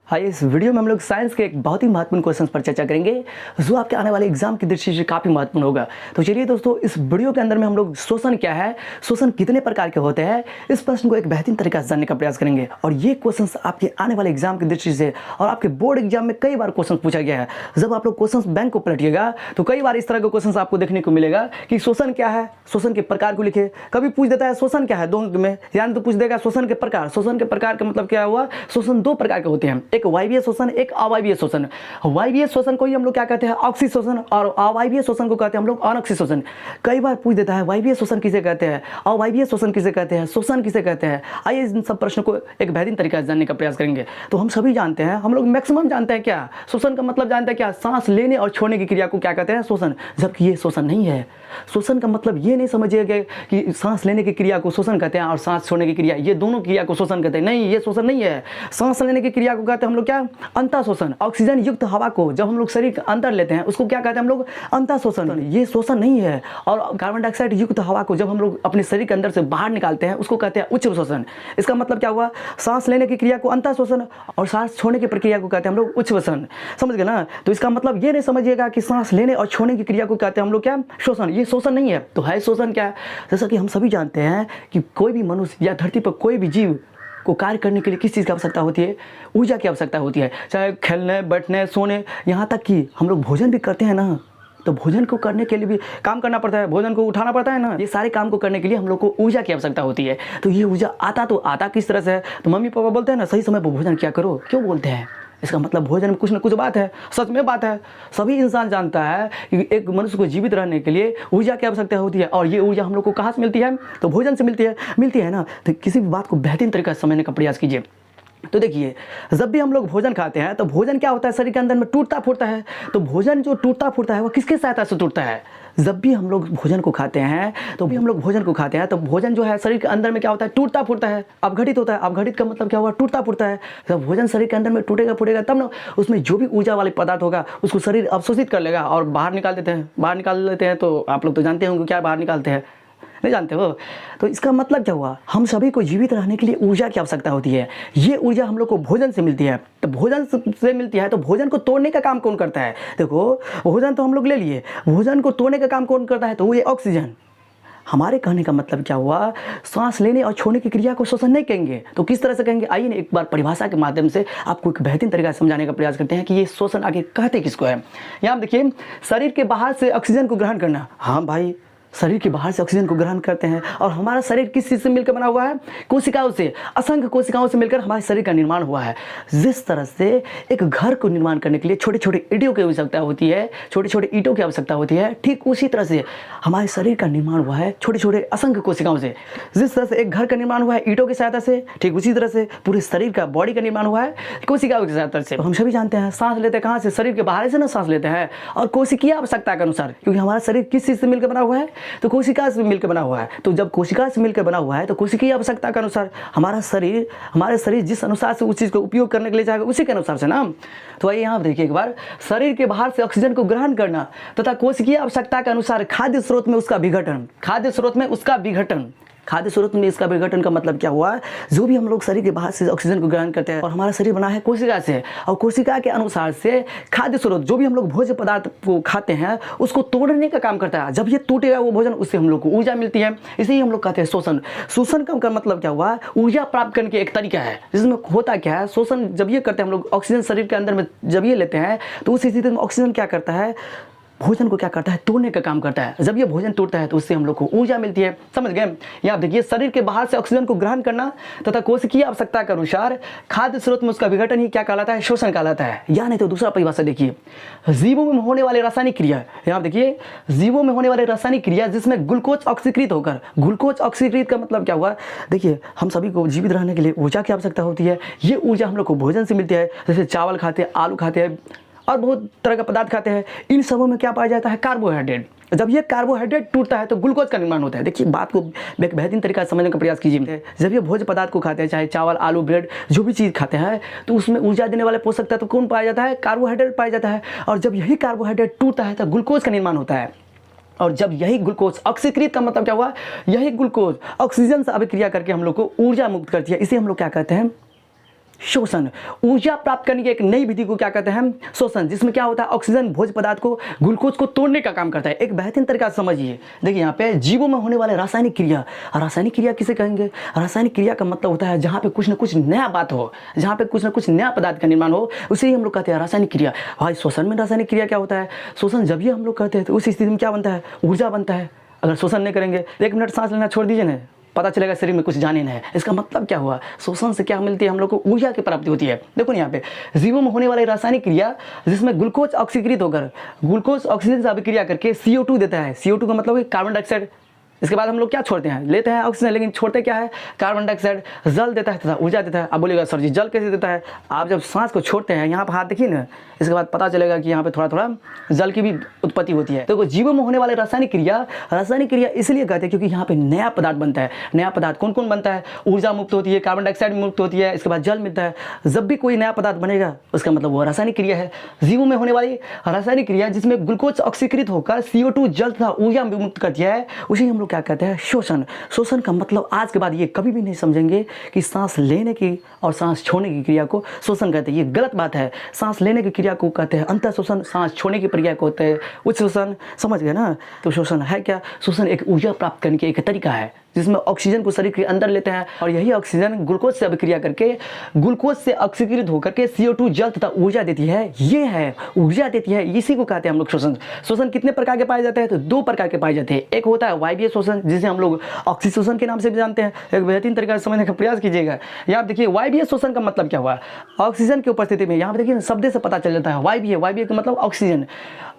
हाँ, इस वीडियो में हम लोग साइंस के एक बहुत ही महत्वपूर्ण क्वेश्चन पर चर्चा करेंगे जो आपके आने वाले एग्जाम की दृष्टि से काफ़ी महत्वपूर्ण होगा। तो चलिए दोस्तों, इस वीडियो के अंदर में हम लोग शोषण क्या है, शोषण कितने प्रकार के होते हैं, इस प्रश्न को एक बेहतरीन तरीके से जानने का प्रयास करेंगे। और ये क्वेश्चन आपके आने वाले एग्जाम की दृष्टि से और आपके बोर्ड एग्जाम में कई बार क्वेश्चन पूछा गया है। जब आप लोग क्वेश्चन बैंक को पलटिएगा तो कई बार इस तरह के क्वेश्चन आपको देखने को मिलेगा कि शोषण क्या है, शोषण के प्रकार को लिखे। कभी पूछ देता है शोषण क्या है 2 अंक में, यानी तो पूछ देगा शोषण के प्रकार। शोषण के प्रकार का मतलब क्या हुआ, शोषण 2 प्रकार के होते हैं, एक वायवीय शोषण, एक अवायवीय शोषण। वायवीय शोषण को ही हम लोग क्या कहते हैं, ऑक्सी शोषण, और अवायवीय शोषण को कहते हैं हम लोग अनॉक्सी शोषण। कई बार पूछ देता है वायवीय शोषण किसे कहते हैं, अवायवीय शोषण किसे कहते हैं, शोषण किसे कहते हैं। आइए इन सब प्रश्नों को एक बेहतरीन तरीके से जानने का प्रयास करेंगे। तो हम सभी जानते हैं, हम लोग मैक्सिमम जानते हैं क्या शोषण का मतलब जानते हैं क्या, सांस लेने और छोड़ने की क्रिया को क्या कहते हैं, शोषण। जबकि ये शोषण नहीं है। शोषण का मतलब ये नहीं समझिएगा कि सांस लेने की क्रिया को शोषण कहते हैं और सांस छोड़ने की क्रिया, ये दोनों क्रिया को शोषण कहते हैं। नहीं, ये शोषण नहीं है। सांस लेने की क्रिया को कहते हैं हम लोग क्या, अंतः शोषण। ऑक्सीजन युक्त हवा को जब हम लोग शरीर के अंदर लेते हैं उसको क्या कहते हैं हम लोग, अंतः शोषण। ये शोषण नहीं है। और कार्बन डाइऑक्साइड युक्त हवा को जब हम लोग अपने शरीर के अंदर से बाहर निकालते हैं उसको कहते हैं उच्च शोषण। इसका मतलब क्या हुआ, सांस लेने की क्रिया को अंतः शोषण और सांस छोड़ने की प्रक्रिया को कहते हैं हम लोग उच्च शोषण। समझ गए ना। तो इसका मतलब ये नहीं समझिएगा कि सांस लेने और छोड़ने की क्रिया को कहते हैं हम लोग क्या, शोषण। ये शोषण नहीं है। तो है शोषण क्या है, जैसा कि हम सभी जानते हैं कि कोई भी मनुष्य या धरती पर कोई भी जीव को कार्य करने के लिए किस चीज़ की आवश्यकता होती है, ऊर्जा की आवश्यकता होती है। चाहे खेलने, बैठने, सोने, यहाँ तक कि हम लोग भोजन भी करते हैं ना, तो भोजन को करने के लिए भी काम करना पड़ता है, भोजन को उठाना पड़ता है ना। ये सारे काम को करने के लिए हम लोग को ऊर्जा की आवश्यकता होती है। तो ये ऊर्जा आता किस तरह से है, तो मम्मी पापा बोलते हैं ना सही समय पर भोजन किया करो। क्यों बोलते हैं, इसका मतलब भोजन में कुछ ना कुछ बात है, सच में बात है। सभी इंसान जानता है कि एक मनुष्य को जीवित रहने के लिए ऊर्जा की आवश्यकता होती है। और ये ऊर्जा हम लोग को कहाँ से मिलती है, तो भोजन से मिलती है ना। तो किसी भी बात को बेहतरीन तरीके से समझने का प्रयास कीजिए। तो देखिए, जब भी हम लोग भोजन खाते हैं तो भोजन क्या होता है, शरीर के अंदर में टूटता फूटता है। तो भोजन जो टूटता फूटता है वो किसके सहायता से टूटता है, जब भी हम लोग भोजन को खाते हैं तो भोजन जो है शरीर के अंदर में क्या होता है, टूटता फूटता है, अपघटित होता है। अपघटित का मतलब क्या हुआ, टूटता फूटता है। जब भोजन शरीर के अंदर में टूटेगा फूटेगा तब ना उसमें जो भी ऊर्जा वाले पदार्थ होगा उसको शरीर अवशोषित कर लेगा और बाहर निकाल लेते हैं। तो आप लोग तो जानते होंगे क्या बाहर निकालते हैं, नहीं जानते हो। तो इसका मतलब क्या हुआ, हम सभी को जीवित रहने के लिए ऊर्जा की आवश्यकता होती है। ये ऊर्जा हम लोग को भोजन से मिलती है। तो भोजन से मिलती है तो भोजन को तोड़ने का काम कौन करता है, देखो भोजन तो हम लोग ले लिए, भोजन को तोड़ने का काम कौन करता है, तो वो ये ऑक्सीजन। हमारे कहने का मतलब क्या हुआ, सांस लेने और छोड़ने की क्रिया को शोषण नहीं कहेंगे तो किस तरह से कहेंगे। आइए ना एक बार परिभाषा के माध्यम से आपको एक बेहतरीन तरीका से समझाने का प्रयास करते हैं कि ये शोषण आगे कहते किसको है। यहाँ देखिए, शरीर के बाहर से ऑक्सीजन को ग्रहण करना। हाँ भाई, शरीर के बाहर से ऑक्सीजन को ग्रहण करते हैं। और हमारा शरीर किस चीज़ से मिलकर बना हुआ है, कोशिकाओं से, असंख्य कोशिकाओं से मिलकर हमारे शरीर का निर्माण हुआ है। जिस तरह से एक घर को निर्माण करने के लिए छोटे छोटे ईंटों की आवश्यकता होती है, छोटे छोटे ईंटों की आवश्यकता होती है, ठीक उसी तरह से हमारे शरीर का निर्माण हुआ है छोटे छोटे असंख्य कोशिकाओं से। जिस तरह से एक घर का निर्माण हुआ है ईंटों की सहायता से, ठीक उसी तरह से पूरे शरीर का, बॉडी का निर्माण हुआ है कोशिकाओं की सहायता से। हम सभी जानते हैं सांस लेते हैं कहाँ से, शरीर के बाहर से ना सांस लेते हैं, और कोशिकीय आवश्यकता के अनुसार, क्योंकि हमारा शरीर किस चीज़ से मिलकर बना हुआ है, तो कोशिका से मिलकर बना हुआ है। तो जब कोशिका से मिलकर बना हुआ है तो कोशिकीय आवश्यकता के अनुसार हमारे शरीर जिस अनुसार से उस चीज को उपयोग करने के लिए जाएगा उसी के अनुसार से ना। तो आइए यहाँ देखिए एक बार, शरीर के बाहर से ऑक्सीजन को ग्रहण करना तथा कोशिकीय आवश्यकता के अनुसार खाद्य स्रोत में उसका विघटन। खाद्य स्रोत में इसका विघटन का मतलब क्या हुआ, जो भी हम लोग शरीर के बाहर से ऑक्सीजन को ग्रहण करते हैं, और हमारा शरीर बना है कोशिका से, और कोशिका के अनुसार से खाद्य स्रोत जो भी हम लोग भोज्य पदार्थ को खाते हैं उसको तोड़ने का काम करता है। जब ये टूटेगा वो भोजन, उससे हम लोग को ऊर्जा मिलती है। इसे ही हम लोग कहते हैं शोषण। शोषण का मतलब क्या हुआ, ऊर्जा प्राप्त करने का एक तरीका है। जिसमें होता क्या है, शोषण जब ये करते हैं हम लोग, ऑक्सीजन शरीर के अंदर में जब ये लेते हैं तो उस स्थिति में ऑक्सीजन क्या करता है, भोजन को क्या करता है, तोड़ने का काम करता है। जब ये भोजन टूटता है तो उससे हम लोग को ऊर्जा मिलती है। समझ गए। यहाँ देखिए, शरीर के बाहर से ऑक्सीजन को ग्रहण करना तथा कोशिकीय आवश्यकता के अनुसार खाद्य स्रोत में उसका विघटन ही क्या कहलाता है, शोषण कहलाता है। या नहीं तो दूसरा परिभाषा देखिए, जीवों में होने वाले रासायनिक क्रिया। यहाँ देखिए, जीवों में होने वाले रासायनिक क्रिया जिसमें ग्लूकोज ऑक्सीकृत होकर, ग्लूकोज ऑक्सीकृत का मतलब क्या हुआ, देखिए हम सभी को जीवित रहने के लिए ऊर्जा की आवश्यकता होती है। ये ऊर्जा हम लोग को भोजन से मिलती है, जैसे चावल खाते हैं, आलू खाते हैं और बहुत तरह का पदार्थ खाते हैं। इन सबों में क्या पाया जाता है, कार्बोहाइड्रेट। जब ये कार्बोहाइड्रेट टूटता है तो ग्लूकोज का निर्माण होता है। देखिए बात को एक बेहतरीन तरीका से समझने का प्रयास कीजिए। जब ये भोज्य पदार्थ को खाते हैं, चाहे चावल, आलू, ब्रेड, जो भी चीज़ खाते हैं, तो उसमें ऊर्जा देने वाले पोषक तत्व कौन पाया जाता है, कार्बोहाइड्रेट पाया जाता है। और जब यही कार्बोहाइड्रेट टूटता है तो ग्लूकोज का निर्माण होता है। और जब यही ग्लूकोज ऑक्सीकृत का मतलब क्या हुआ, यही ग्लूकोज ऑक्सीजन से अभिक्रिया करके हम लोग को ऊर्जा मुक्त करती है। इसे हम लोग क्या कहते हैं, शोषण। ऊर्जा प्राप्त करने की एक नई विधि को क्या कहते हैं हम? शोषण, जिसमें क्या होता है ऑक्सीजन भोज्य पदार्थ को ग्लूकोज को तोड़ने का काम करता है। एक बेहतरीन तरीका से समझिए, देखिए यहाँ पे जीवों में होने वाले रासायनिक क्रिया। रासायनिक क्रिया किसे कहेंगे? रासायनिक क्रिया का मतलब होता है जहाँ पे कुछ ना कुछ नया बात हो, जहाँ पे कुछ ना कुछ नया पदार्थ का निर्माण हो, उसे ही हम लोग कहते हैं रासायनिक क्रिया। भाई शोषण में रासायनिक क्रिया क्या होता है? शोषण जब भी हम लोग कहते हैं तो उस स्थिति में क्या बनता है? ऊर्जा बनता है। अगर शोषण नहीं करेंगे, 1 मिनट सांस लेना छोड़ दीजिए ना, पता चलेगा शरीर में कुछ जाने नहीं है। इसका मतलब क्या हुआ? शोषण से क्या मिलती है? हम लोग को ऊर्जा की प्राप्ति होती है। देखो यहाँ पे जीवों में होने वाली रासायनिक क्रिया जिसमें ग्लूकोज ऑक्सीकृत होकर ग्लूकोज ऑक्सीजन से अभिक्रिया करके CO2 देता है। CO2 का मतलब है कार्बन डाइऑक्साइड। इसके बाद हम लोग क्या छोड़ते हैं? लेते हैं ऑक्सीजन, लेकिन छोड़ते क्या है? Carbon dioxide. जल देता है तथा ऊर्जा देता है। अब बोलेगा सर जी जल कैसे देता है? आप जब सांस को छोड़ते हैं, यहाँ पर हाथ देखिए ना, इसके बाद पता चलेगा कि यहाँ पे थोड़ा थोड़ा जल की भी उत्पत्ति होती है। तो जीवों में होने वाले रासायनिक क्रिया इसलिए कहते हैं क्योंकि यहाँ पे नया पदार्थ बनता है। नया पदार्थ कौन कौन बनता है? ऊर्जा मुक्त होती है, कार्बन डाइऑक्साइड मुक्त होती है, इसके बाद जल मिलता है। जब भी कोई नया पदार्थ बनेगा उसका मतलब वो रासायनिक क्रिया है। जीवों में होने वाली रासायनिक क्रिया जिसमें ग्लूकोज ऑक्सीकृत होकर CO2 जल तथा ऊर्जा मुक्त करती है, उसे हम लोग क्या कहते हैं? शोषण। शोषण का मतलब आज के बाद ये कभी भी नहीं समझेंगे कि सांस लेने की और सांस छोड़ने की क्रिया को शोषण कहते हैं। ये गलत बात है। सांस लेने की क्रिया को कहते हैं अंतः शोषण, सांस छोड़ने की प्रक्रिया को कहते हैं उच्च शोषण। समझ गए ना? तो शोषण है क्या? शोषण एक ऊर्जा प्राप्त करने की एक तरीका है जिसमें ऑक्सीजन को शरीर के अंदर लेते हैं और यही ऑक्सीजन ग्लूकोज से अभिक्रिया करके ग्लूकोज से ऑक्सीकृत होकर के CO2 जल तथा ऊर्जा देती है। ये है ऊर्जा देती है, इसी को कहते हैं हम लोग शोषण। शोषण कितने प्रकार के पाए जाते हैं? तो 2 प्रकार के पाए जाते हैं। एक होता है वायवीय शोषण जिसे हम लोग ऑक्सीशोषण के नाम से भी जानते हैं। एक बेहतरीन तरीका से समझने का प्रयास कीजिएगा। यहाँ देखिए वायवीय शोषण का मतलब क्या हुआ? ऑक्सीजन की उपस्थिति में, यहाँ पे देखिए शब्द से पता चल जाता है वायवीय। वायवीय का मतलब ऑक्सीजन।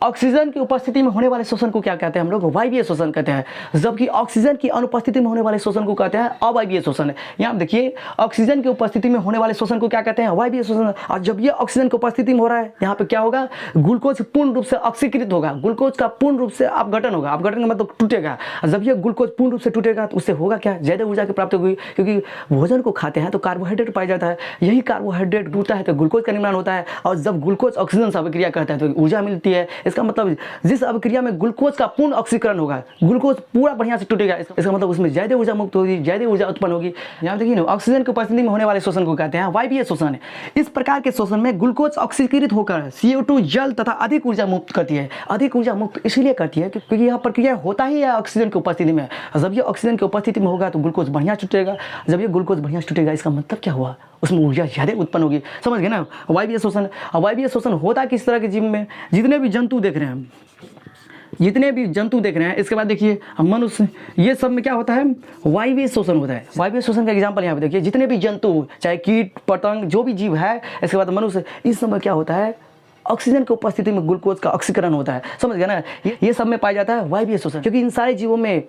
ऑक्सीजन की उपस्थिति में होने वाले शोषण को क्या कहते हैं? हम लोग वायवीय शोषण कहते हैं। जबकि ऑक्सीजन की अनुपस्थिति में होने वाले शोषण को कहते हैं अवायवीय शोषण। यहाँ देखिए ऑक्सीजन की उपस्थिति में होने वाले शोषण को क्या कहते हैं? वायवीय शोषण। और जब ये ऑक्सीजन की उपस्थिति में हो रहा है, यहाँ पे क्या होगा? ग्लूकोज पूर्ण रूप से ऑक्सीकृत होगा, ग्लूकोज का पूर्ण रूप से अपघटन होगा। अपघटन का मतलब टूटेगा। जब ये ग्लूकोज पूर्ण रूप से टूटेगा तो उससे होगा क्या? ज्यादा ऊर्जा की प्राप्ति होगी, क्योंकि भोजन को खाते हैं तो कार्बोहाइड्रेट पाया जाता है। यही कार्बोहाइड्रेट टूटता है तो ग्लूकोज का निर्माण होता है और जब ग्लूकोज ऑक्सीजन से अभिक्रिया करता है तो ऊर्जा मिलती है। इसका मतलब जिस अभिक्रिया में ग्लूकोज का पूर्ण ऑक्सीकरण होगा, ग्लूकोज पूरा बढ़िया से टूटेगा, इसका मतलब उसमें ज्यादा ऊर्जा मुक्त होगी, ज्यादा ऊर्जा उत्पन्न होगी। यहाँ देखिए ना ऑक्सीजन की उपस्थिति में होने वाले शोषण को कहते हैं वायवीय शोषण। इस प्रकार के शोषण में ग्लूकोज ऑक्सीकृत होकर CO2 जल तथा अधिक ऊर्जा मुक्त करती है। अधिक ऊर्जा मुक्त इसलिए करती है क्योंकि यह प्रक्रिया होता ही है ऑक्सीजन की उपस्थिति में। जब ये ऑक्सीजन की उपस्थिति में होगा तो ग्लूकोज बढ़िया टूटेगा। जब ये ग्लूकोज बढ़िया टूटेगा इसका मतलब क्या हुआ? उसमें ऊर्जा ज्यादा उत्पन्न होगी। समझ गए ना? वायवीय शोषण। वायवीय शोषण होता किस तरह के जीव में? जितने भी जंतु देख रहे हैं, जितने भी जंतु देख रहे हैं, इसके बाद देखिए मनुष्य, ये सब में क्या होता है? वायवीय शोषण होता है। वायवीय शोषण का एग्जांपल यहाँ पे देखिए, जितने भी जंतु, चाहे कीट पतंग जो भी जीव है, इसके बाद मनुष्य, इस समय क्या होता है? ऑक्सीजन की उपस्थिति में ग्लूकोज का ऑक्सीकरण होता है। समझ गए ना? ये सब में पाया जाता है वायवीय शोषण, क्योंकि इन सारे जीवों में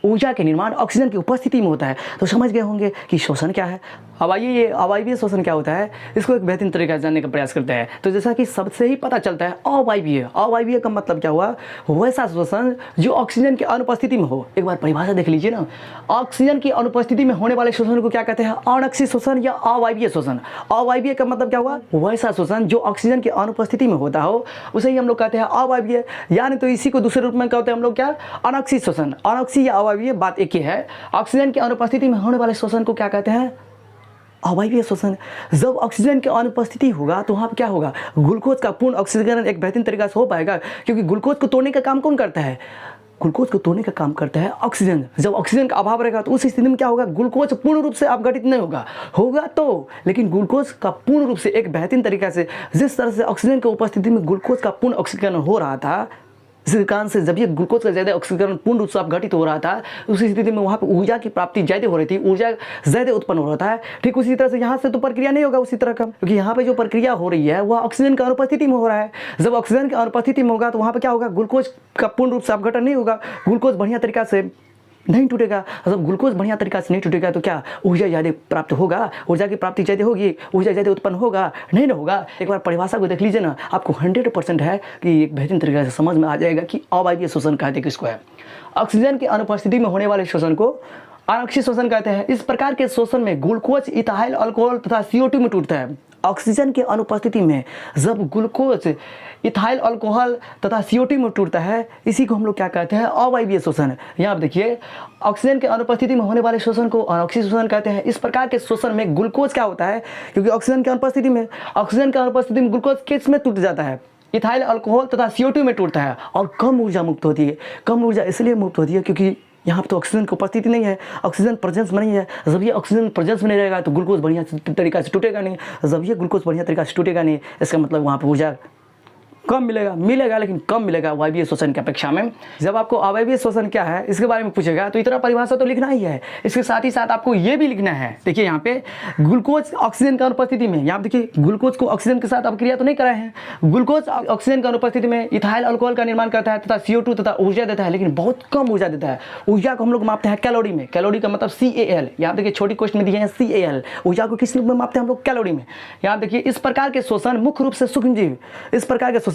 ऊर्जा के निर्माण ऑक्सीजन की उपस्थिति में होता है। तो समझ गए होंगे कि शोषण क्या है। अब आइए ये अवायवीय शोषण क्या होता है, इसको एक बेहतरीन तरीका से जानने का प्रयास करते हैं। तो जैसा कि सबसे ही पता चलता है अवायवीय। अवायवीय का मतलब क्या हुआ? वैसा शोषण जो ऑक्सीजन की अनुपस्थिति में हो। एक बार परिभाषा देख लीजिए ना, ऑक्सीजन की अनुपस्थिति में होने वाले शोषण को क्या कहते हैं? अनक्षी शोषण या अवायवीय शोषण। अवायवीय का मतलब क्या हुआ? वैसा शोषण जो ऑक्सीजन की अनुपस्थिति में होता हो, उसे ही हम लोग कहते हैं अवायवीय। यानी तो इसी को दूसरे रूप में कहते हैं हम लोग क्या? अनक्षी शोषण। अनक्षी या अवायवीय बात एक ही है। ऑक्सीजन की अनुपस्थिति में होने वाले शोषण को क्या कहते हैं? अवायवीय शोषण। जब ऑक्सीजन की अनुपस्थिति होगा तो वहाँ पर क्या होगा? ग्लूकोज का पूर्ण ऑक्सीकरण एक बेहतरीन तरीका से हो पाएगा, क्योंकि ग्लूकोज को तोड़ने का काम कौन करता है? ग्लूकोज को तोड़ने का काम करता है ऑक्सीजन। जब ऑक्सीजन का अभाव रहेगा तो उस स्थिति में क्या होगा? ग्लूकोज पूर्ण रूप से अपघटित नहीं होगा तो, लेकिन ग्लूकोज का पूर्ण रूप से एक बेहतरीन तरीका से, जिस तरह से ऑक्सीजन की उपस्थिति में ग्लूकोज का पूर्ण ऑक्सीकरण हो रहा था, इस कारण से जब ये ग्लूकोज का ज्यादा ऑक्सीकरण पूर्ण रूप से अपघटित हो रहा था, उसी स्थिति में वहाँ पे ऊर्जा की प्राप्ति ज्यादा हो रही थी, ऊर्जा ज्यादा उत्पन्न हो रहा था। ठीक उसी तरह से यहाँ से तो प्रक्रिया नहीं होगा उसी तरह का, क्योंकि यहाँ पे जो प्रक्रिया हो रही है वह ऑक्सीजन की अनुपस्थिति में हो रहा है। जब ऑक्सीजन की अनुपस्थिति में होगा तो वहाँ पे क्या होगा? ग्लूकोज का पूर्ण रूप से अपघटन नहीं होगा, ग्लूकोज बढ़िया तरीका से नहीं टूटेगा। जब ग्लूकोज बढ़िया तरीका से नहीं टूटेगा तो क्या ऊर्जा ज़्यादा प्राप्त होगा? ऊर्जा की प्राप्ति ज़्यादा होगी, ऊर्जा ज़्यादा उत्पन्न होगा? नहीं ना होगा। एक बार परिभाषा को देख लीजिए ना, आपको 100% है कि एक बेहतरीन तरीके से समझ में आ जाएगा कि अवायवीय शोषण कहते किसको है। ऑक्सीजन की अनुपस्थिति में होने वाले शोषण को अनक्षी शोषण कहते हैं। इस प्रकार के शोषण में ग्लूकोज इथाइल अल्कोहल तथा CO2 में टूटता है। ऑक्सीजन की अनुपस्थिति में जब ग्लूकोज इथाइल अल्कोहल तथा CO2 में टूटता है, इसी को हम लोग क्या कहते हैं, अवायवीय शोषण। यहाँ आप देखिए, ऑक्सीजन की अनुपस्थिति में होने वाले शोषण को अनॉक्सिक शोषण कहते हैं। इस प्रकार के शोषण में ग्लूकोज क्या होता है, क्योंकि ऑक्सीजन की अनुपस्थिति में ग्लूकोज किस में टूट जाता है, इथाइल अल्कोहल तथा CO2 में टूटता है और कम ऊर्जा मुक्त होती है। कम ऊर्जा इसलिए मुक्त होती है क्योंकि यहाँ पर तो ऑक्सीजन की उपस्थिति नहीं है, ऑक्सीजन प्रेजेंस में नहीं है। जब ये ऑक्सीजन प्रेजेंस में नहीं रहेगा तो ग्लूकोज बढ़िया तरीका से टूटेगा नहीं। जब ये ग्लूकोज बढ़िया तरीका से टूटेगा नहीं, इसका मतलब वहाँ पर ऊर्जा कम मिलेगा लेकिन कम मिलेगा वायवीय शोषण की अपेक्षा में। जब आपको अवायवीय शोषण क्या है इसके बारे में पूछेगा तो इतना परिभाषा तो लिखना ही है, इसके साथ ही साथ आपको ये भी लिखना है। देखिए यहाँ पे ग्लूकोज ऑक्सीजन की अनुपस्थिति में, यहाँ देखिए ग्लूकोज को ऑक्सीजन के साथ अपक्रिया तो नहीं कराए हैं। ग्लूकोज ऑक्सीजन की अनुपस्थिति में इथाइल अल्कोहल का निर्माण करता है तथा CO2 तथा ऊर्जा देता है, लेकिन बहुत कम ऊर्जा देता है। ऊर्जा को हम लोग मापते हैं कैलोरी में। कैलोरी का मतलब CAL। यहाँ देखिए छोटी क्वेश्चन में दिए हैं CAL। ऊर्जा को किस रूप में मापते हैं हम लोग, कैलोरी में। यहाँ देखिए इस प्रकार के शोषण मुख्य रूप से सूक्ष्मजीव, इस प्रकार के शोषण,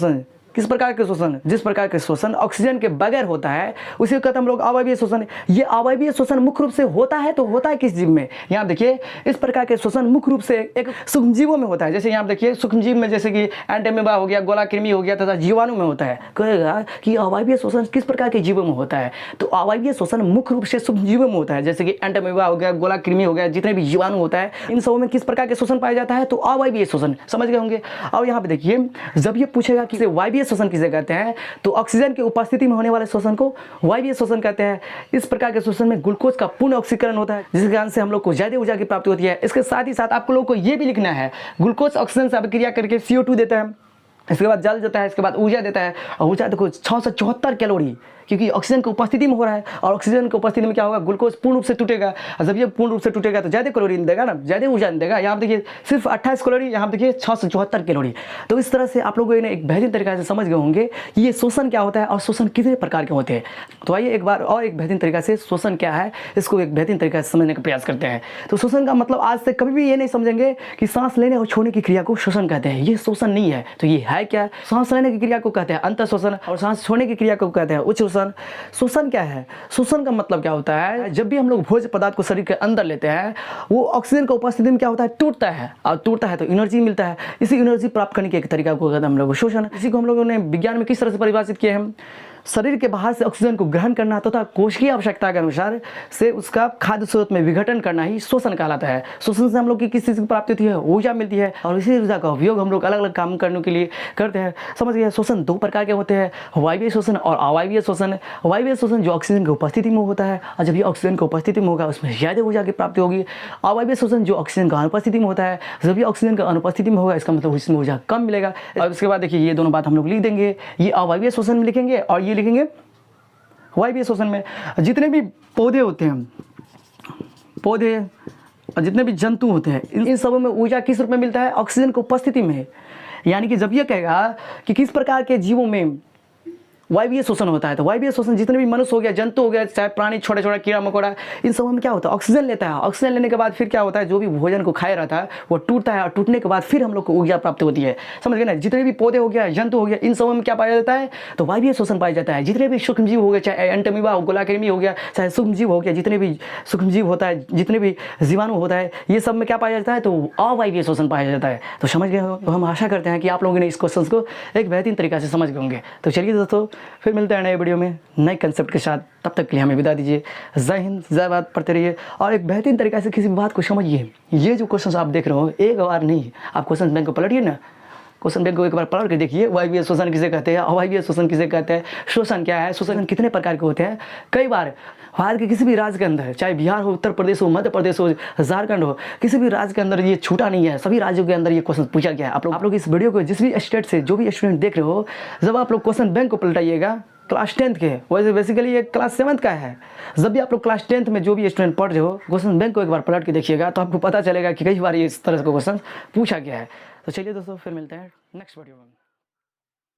किस प्रकार के शोषण, जिस प्रकार के शोषण ऑक्सीजन के बगैर होता है उसे कहते हैं हम लोग अवायवीय शोषण। ये अवायवीय शोषण मुख्य रूप से होता है तो होता है किस जीव में, यहाँ देखिए इस प्रकार के शोषण मुख्य रूप से एक सूक्ष्मजीवों में होता है। जैसे यहाँ देखिए सूक्ष्मजीव में जैसे कि एंटेमीबा हो गया, गोलाकृमि हो गया तथा जीवाणु में होता है। कहेगा कि अवायवीय शोषण किस प्रकार के जीवों में होता है, तो अवायवीय शोषण मुख्य रूप से सूक्ष्मजीवों में होता है। जैसे कि एंटेमीबा हो गया, गोलाकृमि हो गया, जितने भी जीवाणु होता है इन सबों में किस प्रकार के शोषण पाया जाता है, तो अवायवीय शोषण। समझ गए होंगे। और यहाँ पे देखिए जब ये पूछेगा कि वायवीय शोषण किसे कहते हैं, तो ऑक्सीजन की उपस्थिति में होने वाले शोषण को वायवीय शोषण कहते हैं। इस प्रकार के शोषण में ग्लूकोज का पूर्ण ऑक्सीकरण होता है, जिसके कारण से हम लोग को ज्यादा ऊर्जा की प्राप्ति होती है। इसके साथ ही साथ आप लोगों को यह भी लिखना है, ग्लूकोज ऑक्सीजन से अभिक्रिया करके CO2 देता है, इसके बाद जल देता है, इसके बाद ऊर्जा देता है। और ऊर्जा देखो 674 कैलोरी, क्योंकि ऑक्सीजन की उपस्थिति में हो रहा है। और ऑक्सीजन की उपस्थिति में क्या होगा, ग्लूकोज पूर्ण रूप से टूटेगा। और जब ये पूर्ण रूप से टूटेगा तो ज़्यादा कैलोरी देगा ना, ज़्यादा ऊर्जा देगा। यहाँ देखिए सिर्फ 28 कैलोरी, यहाँ देखिए 674 कैलोरी। तो इस तरह से आप लोगों ने एक बेहतरीन तरीके से समझ गए होंगे ये शोषण क्या होता है और शोषण कितने प्रकार के होते हैं। तो आइए एक बार और एक बेहतरीन तरीके से शोषण क्या है इसको एक बेहतरीन तरीके से समझने का प्रयास करते हैं। तो शोषण का मतलब आज से कभी भी ये नहीं समझेंगे कि सांस लेने और छोड़ने की क्रिया को शोषण कहते हैं। ये शोषण नहीं है। तो ये है क्या, सांस लेने की क्रिया को कहते हैं अंतः शोषण और सांस छोड़ने की क्रिया को कहते हैं उच्च शोषण। शोषण क्या है, शोषण का मतलब क्या होता है, जब भी हम लोग भोज्य पदार्थ को शरीर के अंदर लेते हैं वो ऑक्सीजन की उपस्थिति में क्या होता है, टूटता है। और टूटता है तो एनर्जी मिलता है। इसी एनर्जी प्राप्त करने के एक तरीका को कहते हैं हम लोग शोषण। इसी को हम लोगों ने विज्ञान में किस तरह से परिभाषित किए हैं, शरीर के बाहर से ऑक्सीजन को ग्रहण करना तथा कोशिकीय आवश्यकता के अनुसार से उसका खाद्य स्रोत में विघटन करना ही शोषण कहलाता है। शोषण से हम लोग की किस चीज़ की प्राप्ति होती है, ऊर्जा मिलती है। और इसी ऊर्जा का उपयोग हम लोग अलग अलग काम करने के लिए करते हैं। समझ गए। शोषण दो प्रकार के होते हैं, वायवीय शोषण और अवायवीय शोषण। वायवीय शोषण जो ऑक्सीजन की उपस्थिति में होता है, और जब ये ऑक्सीजन की उपस्थिति में होगा उसमें ज़्यादा ऊर्जा की प्राप्ति होगी। अवायवीय शोषण जो ऑक्सीजन की अनुपस्थिति में होता है, जब ये ऑक्सीजन की अनुपस्थिति में होगा इसका मतलब इसमें ऊर्जा कम मिलेगा। और उसके बाद देखिए ये दोनों बात हम लोग लिख देंगे, ये अवायवीय शोषण में लिखेंगे और ये लिखेंगे वायवीय शोषण में। जितने भी पौधे होते हैं, पौधे और जितने भी जंतु होते हैं इन सबों में ऊर्जा किस रूप में मिलता है, ऑक्सीजन की उपस्थिति में। यानी कि जब ये कहेगा कि किस प्रकार के जीवों में वायवीय शोषण होता है, तो वायवीय शोषण जितने भी मनुष्य हो गया, जंतु हो गया, चाहे प्राणी, छोटे छोटे कीड़ा मकोड़ा, इन सब में क्या होता है, ऑक्सीजन लेता है। ऑक्सीजन लेने के बाद फिर क्या होता है, जो भी भोजन को खाया रहता है वो टूटता है और टूटने के बाद फिर हम लोग को ऊर्जा प्राप्त होती है। समझ गए ना। जितने भी पौधे हो गया, जंतु हो गया, इन सब में क्या पाया जाता है, तो वायवीय शोषण पाया जाता है। जितने भी सूक्ष्मजीव हो गए, चाहे एंटेमीबा हो, गोलाकृमि हो गया, चाहे सूक्ष्मजीव हो गया, जितने भी सूक्ष्मजीव होता है, जितने भी जीवाणु होता है, ये सब में क्या पाया जाता है, तो अवायवीय शोषण पाया जाता है। तो समझ गए हो। तो हम आशा करते हैं कि आप लोगों ने इस क्वेश्चन को एक बेहतरीन तरीके से समझ गए होंगे। तो चलिए दोस्तों, फिर मिलते हैं नए वीडियो में नए कंसेप्ट के साथ। तब तक के लिए हमें विदा दीजिए। जय हिंद, जय भारत। पढ़ते रहिए और एक बेहतरीन तरीके से किसी भी बात को समझिए। ये जो क्वेश्चन आप देख रहे हो एक बार नहीं, आप क्वेश्चन बैंक को पलटिए ना, क्वेश्चन बैंक को एक बार पलट के देखिए। वायवीय शोषण किसे कहते हैं, अवायवीय शोषण किसे कहते हैं, शोषण क्या है, शोषण कितने प्रकार के होते हैं। कई बार भारत के किसी भी राज्य के अंदर, चाहे बिहार हो, उत्तर प्रदेश हो, मध्य प्रदेश हो, झारखंड हो, किसी भी राज्य के अंदर ये छूटा नहीं है। सभी राज्यों के अंदर ये क्वेश्चन पूछा गया है। आप लोग इस वीडियो को जिस भी स्टेट से जो भी स्टूडेंट देख रहे हो, जब आप लोग क्वेश्चन बैंक को पलटाइएगा क्लास 10th के, वैसे बेसिकली ये क्लास 7th का है। जब भी आप लोग क्लास 10th में जो भी स्टूडेंट पढ़ रहे हो, क्वेश्चन बैंक को एक बार पलट के देखिएगा तो आपको पता चलेगा कि कई बार ये इस तरह का क्वेश्चन पूछा गया है। तो चलिए दोस्तों, फिर मिलते हैं नेक्स्ट वीडियो में।